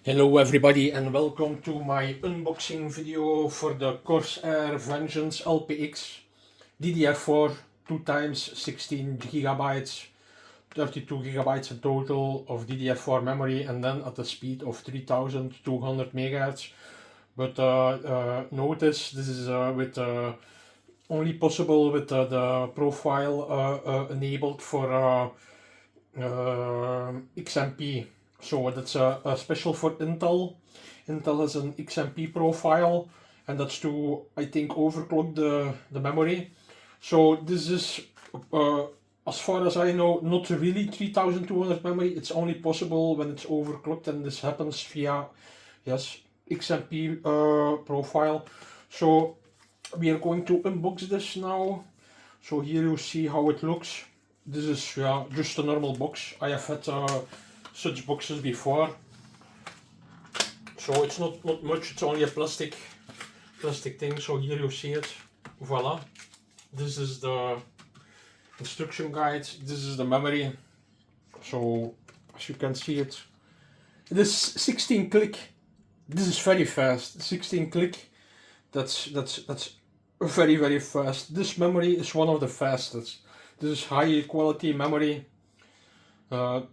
Hello everybody and welcome to my unboxing video for the Corsair Vengeance LPX DDR4 2 times 16 gigabytes, 32 gigabytes in total of DDR4 memory, and then at the speed of 3200 megahertz. But notice this is with only possible with the profile enabled for XMP. So that's a special for Intel. Intel has an XMP profile, and that's to, I think, overclock the memory. So this is, as far as I know, not really 3200 memory. It's only possible when it's overclocked, and this happens via, yes, XMP profile. So we are going to unbox this now. So here you see how it looks. This is just a normal box. I have had such boxes before, so it's not much. It's only a plastic thing. So here you see it. Voila, this is the instruction guide. This is the memory. So as you can see it is 16 click. This is very fast. 16 click. That's very fast. This memory is one of the fastest. This is high quality memory.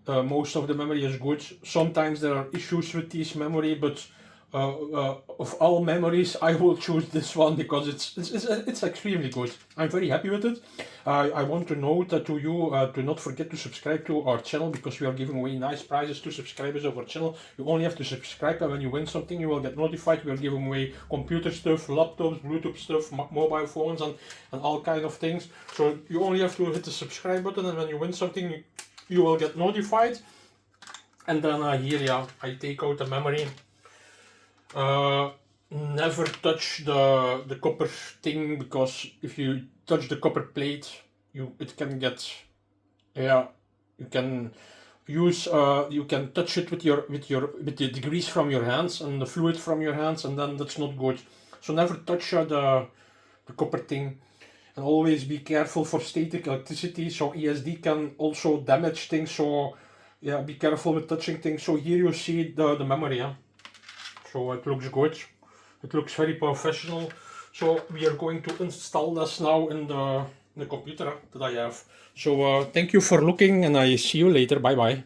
Most of the memory is good. Sometimes there are issues with this memory, but of all memories, I will choose this one because it's extremely good. I'm very happy with it. I want to note that to you to not forget to subscribe to our channel, because we are giving away nice prizes to subscribers of our channel. You only have to subscribe, and when you win something, you will get notified. We are giving away computer stuff, laptops, Bluetooth stuff, mobile phones, and all kind of things. So you only have to hit the subscribe button, and when you win something, you will get notified. And then here, I take out the memory. Never touch the copper thing, because if you touch the copper plate, it can get, you can use you can touch it with the degrease from your hands and the fluid from your hands, and then that's not good. So never touch the copper thing. And always be careful for static electricity, so ESD can also damage things, so yeah, be careful with touching things. So here you see the memory, so it looks good, it looks very professional. So we are going to install this now in the computer that I have. So thank you for looking, and I see you later. Bye bye.